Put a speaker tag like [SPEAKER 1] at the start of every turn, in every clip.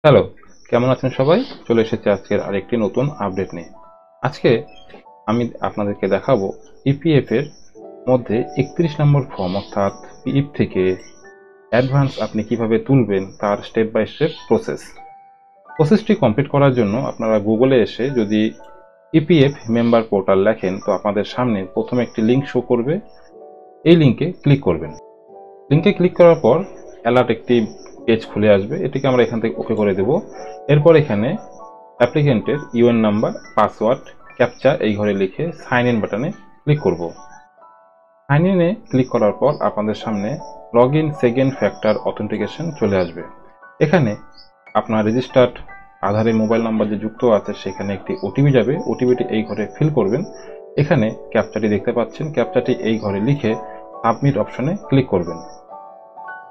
[SPEAKER 1] Hello, কেমন আছেন সবাই? চলে এসেছি আজকের আরেকটি নতুন আপডেট নিয়ে। আজকে আমি আপনাদেরকে দেখাবো ইপিএফ এর মধ্যে 31 নম্বর ফর্ম অর্থাৎ পিএফ থেকে অ্যাডভান্স আপনি কিভাবে তুলবেন তার স্টেপ বাই স্টেপ প্রসেসটি কমপ্লিট করার জন্য আপনারা গুগলে এসে যদি ইপিএফ মেম্বার পোর্টাল লেখেন তো আপনাদের সামনে প্রথমে একটি লিঙ্ক শো করবে। এই লিঙ্কে ক্লিক করবেন। লিঙ্কে ক্লিক করার পর অ্যালার্ট একটি পেজ খুলে আসবে। এটিকে আমরা এখান থেকে ওকে করে দেব। এরপর এখানে অ্যাপ্লিকেন্টের ইউএন নাম্বার, পাসওয়ার্ড, ক্যাপচা এই ঘরে লিখে সাইন ইন বাটনে ক্লিক করব। সাইন ইনে ক্লিক করার পর আপনাদের সামনে log in second factor authentication চলে আসবে। এখানে আপনার রেজিস্টার্ড আধারে মোবাইল নাম্বার যে যুক্ত আছে সেখানে একটি ওটিপি যাবে। ওটিপিটি এই ঘরে ফিল করবেন। এখানে ক্যাপচাটি দেখতে পাচ্ছেন, ক্যাপচাটি এই ঘরে লিখে সাবমিট অপশনে ক্লিক করবেন।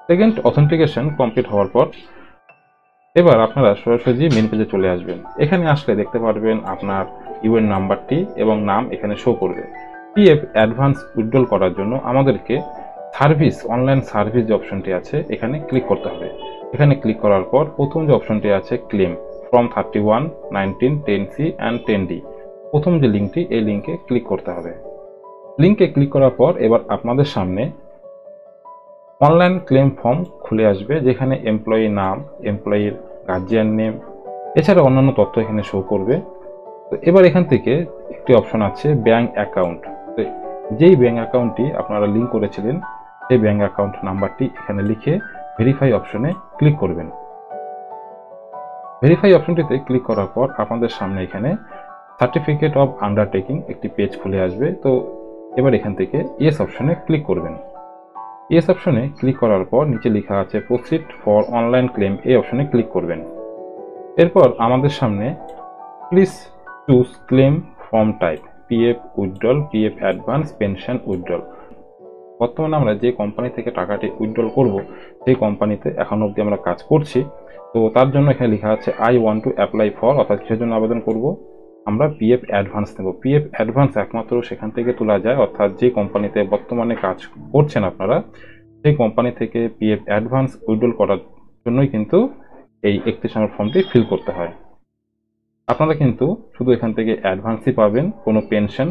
[SPEAKER 1] সেকেন্ড অথেন্টিকেশন কমপ্লিট হওয়ার পর এবার আপনারা সরাসরি মেন পেজে চলে আসবেন। এখানে আসলে দেখতে পারবেন আপনার ইউএন নাম্বারটি এবং নাম এখানে শো করবে। পিএফ অ্যাডভান্স উইথড্রল করার জন্য আমাদেরকে সার্ভিস, অনলাইন সার্ভিস যে অপশনটি আছে এখানে ক্লিক করতে হবে। এখানে ক্লিক করার পর প্রথম যে অপশনটি আছে claim from 31, 19, 10C and 10D, প্রথম যে লিঙ্কটি এই লিঙ্কে ক্লিক করতে হবে। লিঙ্কে ক্লিক করার পর এবার আপনাদের সামনে অনলাইন ক্লেম ফর্ম খুলে আসবে, যেখানে এমপ্লয়ি নাম, এমপ্লয়ির গার্জিয়ান নেম এছাড়া অন্যান্য তথ্য এখানে শো করবে। তো এবার এখান থেকে একটি অপশন আছে ব্যাংক অ্যাকাউন্ট। তো যেই ব্যাংক অ্যাকাউন্টটি আপনারা লিঙ্ক করেছিলেন সেই ব্যাংক অ্যাকাউন্ট নাম্বারটি এখানে লিখে ভেরিফাই অপশনে ক্লিক করবেন। ভেরিফাই অপশনটিতে ক্লিক করার পর আপনাদের সামনে এখানে সার্টিফিকেট অফ আন্ডারটেকিং একটি পেজ খুলে আসবে। তো এবার এখান থেকে ইয়েস অপশনে ক্লিক করবেন। ইয়েস অপশনে ক্লিক করার পর নিচে লেখা আছে প্রসিড ফর অনলাইন ক্লেম, এই অপশনে ক্লিক করবেন। এরপর আমাদের সামনে please choose claim form type, PF withdrawal, PF advance, pension withdrawal. বর্তমানে আমরা যে কোম্পানি থেকে টাকাটি উইথড্রল করব সেই কোম্পানিতে এখন অবধি আমরা কাজ করছি। তো তার জন্য এখানে লেখা আছে I want to apply for, অর্থাৎ কিসের জন্য আবেদন করব, আমরা পিএফ অ্যাডভান্স নেব। পিএফ অ্যাডভান্স একমাত্র সেখান থেকে তোলা যায়, অর্থাৎ যে কোম্পানিতে বর্তমানে কাজ করছেন আপনারা সেই কোম্পানি থেকে পিএফ অ্যাডভান্স উইথড্রল করার জন্যই কিন্তু এই 31 নম্বর ফর্মটি ফিল করতে হয়। আপনারা কিন্তু শুধু এখান থেকে অ্যাডভান্সই পাবেন, কোনো পেনশন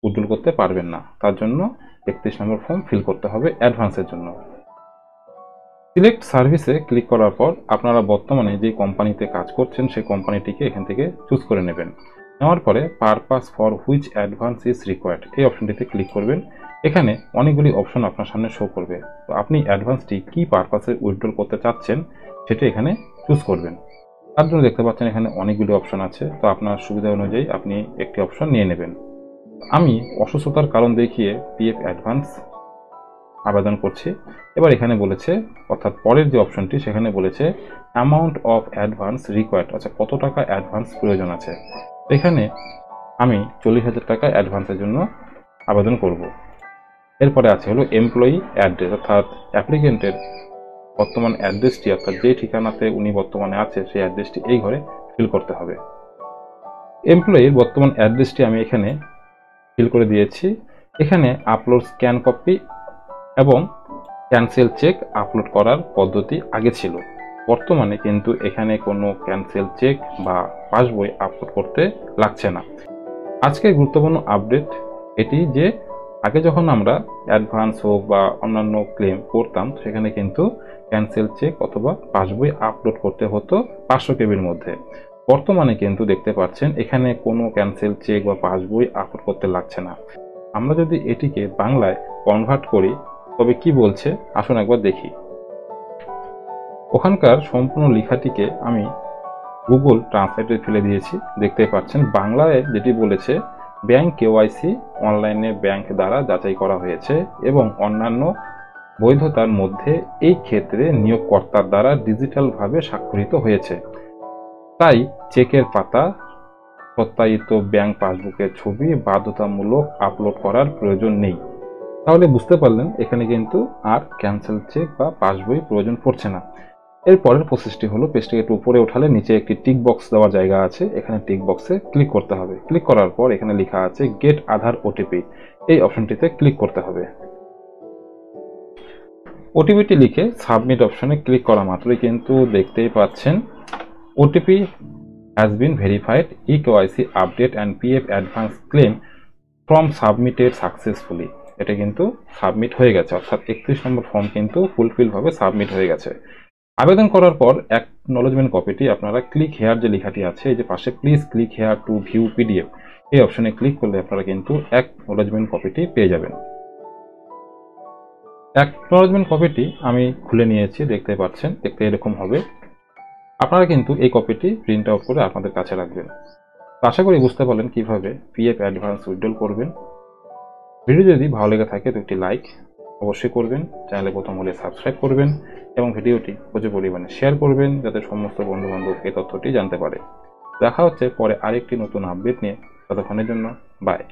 [SPEAKER 1] উইথড্রল করতে পারবেন না। তার জন্য 31 নম্বর ফর্ম ফিল করতে হবে অ্যাডভান্সের জন্য। সিলেক্ট সার্ভিসে ক্লিক করার পর আপনারা বর্তমানে যে কোম্পানিতে কাজ করছেন সেই কোম্পানিটিকে এখান থেকে চুজ করে নেবেন। নেওয়ার পরে purpose for which advance is required এই অপশনটিতে ক্লিক করবেন। এখানে অনেকগুলি অপশন আপনার সামনে শো করবে। তো আপনি অ্যাডভান্সটি কি পারপাসে উইথড্রল করতে চাচ্ছেন সেটা এখানে চুজ করবেন। তার জন্য দেখতে পাচ্ছেন এখানে অনেকগুলি অপশন আছে। তো আপনার সুবিধা অনুযায়ী আপনি একটি অপশন নিয়ে নেবেন। আমি অসুস্থতার কারণ দেখিয়ে পিএফ অ্যাডভান্স আবেদন করছি। এবার এখানে বলেছে, অর্থাৎ পরের যে অপশনটি সেখানে বলেছে অ্যামাউন্ট অফ অ্যাডভান্স রিকোয়ার্ড, আচ্ছা কত টাকা অ্যাডভান্স প্রয়োজন আছে। এখানে আমি 40,000 টাকা অ্যাডভান্সের জন্য আবেদন করব। এরপরে আছে হলো এমপ্লয়ি অ্যাড্রেস, অর্থাৎ অ্যাপ্লিকেন্টের বর্তমান অ্যাড্রেসটি, অর্থাৎ যে ঠিকানাতে উনি বর্তমানে আছে সেই অ্যাড্রেসটি এই ঘরে ফিল করতে হবে। এমপ্লয়ির বর্তমান অ্যাড্রেসটি আমি এখানে ফিল করে দিয়েছি। এখানে আপলোড স্ক্যান কপি এবং ক্যান্সেল চেক আপলোড করার পদ্ধতি আগে ছিল, বর্তমানে কিন্তু এখানে কোনো ক্যান্সেল চেক বা পাসবই আপলোড করতে লাগছে না। আজকের গুরুত্বপূর্ণ আপডেট এটি যে আগে যখন আমরা অ্যাডভান্স হোক বা অন্যান্য ক্লেম করতাম সেখানে কিন্তু ক্যান্সেল চেক অথবা পাসবই আপলোড করতে হতো 500 কেবির মধ্যে। বর্তমানে কিন্তু দেখতে পাচ্ছেন এখানে কোনো ক্যান্সেল চেক বা পাসবই আপলোড করতে লাগছে না। আমরা যদি এটিকে বাংলায় কনভার্ট করি তবে কি বলছে আসুন একবার দেখি। ওখানকার সম্পূর্ণ লেখাটিকে আমি গুগল ট্রান্সলেটে ফেলে দিয়েছি। দেখতে পাচ্ছেন বাংলায় যেটি বলেছে ব্যাংক কেওয়াইসি অনলাইনে ব্যাংক দ্বারা যাচাই করা হয়েছে এবং অন্যান্য বৈধতার মধ্যে এই ক্ষেত্রে নিয়োগকর্তার দ্বারা ডিজিটালভাবে স্বাক্ষরিত হয়েছে, তাই চেকের পাতা, সত্যায়িত ব্যাংক পাসবুকের ছবি বাধ্যতামূলক আপলোড করার প্রয়োজন নেই। তাহলে বুঝতে পারলেন এখানে কিন্তু আর ক্যান্সেল চেক বা পাসবই প্রয়োজন পড়ছে না। এর পরের প্রসেসটি হলো পেজটিকে একটু উপরে উঠালে নিচে একটি টিক বক্স দেওয়ার জায়গা আছে, এখানে টিক বক্সে ক্লিক করতে হবে। ক্লিক করার পর এখানে লেখা আছে গেট আধার ওটিপি, এই অপশনটিতে ক্লিক করতে হবে। ওটিপিটি লিখে সাবমিট অপশনে ক্লিক করা মাত্রই কিন্তু দেখতেই পাচ্ছেন OTP has been verified, eKYC update and PF advance claim form submitted successfully. এটা কিন্তু সাবমিট হয়ে গেছে, অর্থাৎ 31 নম্বর ফর্ম কিন্তু ফুলফিল ভাবে সাবমিট হয়ে গেছে। আবেদন করার পর অ্যাকনলেজমেন্ট কপিটি আপনারা ক্লিক হেয়ার যে লেখাটি আছে, এই যে পাশে please click here two view PDF, এই অপশনে ক্লিক করলে আপনারা কিন্তু অ্যাকনলেজমেন্ট কপিটি পেয়ে যাবেন। অ্যাকনলেজমেন্ট কপিটি আমি খুলে নিয়েছি, দেখতে পাচ্ছেন, দেখতে এরকম হবে। আপনারা কিন্তু এই কপিটি প্রিন্ট আউট করে আপনাদের কাছে রাখবেন। তো আশা করি বুঝতে পারলেন কিভাবে পিএফ অ্যাডভান্স উইথড্রল করবেন। ভিডিও যদি ভালো লেগে থাকে তো একটি লাইক অবশ্যই করবেন, চ্যানেলে প্রথম হলে সাবস্ক্রাইব করবেন এবং ভিডিওটি প্রচুর পরিমাণে শেয়ার করবেন যাতে সমস্ত বন্ধুবান্ধব এই তথ্যটি জানতে পারে। দেখা হচ্ছে পরে আরেকটি নতুন আপডেট নিয়ে, ততক্ষণের জন্য বাই।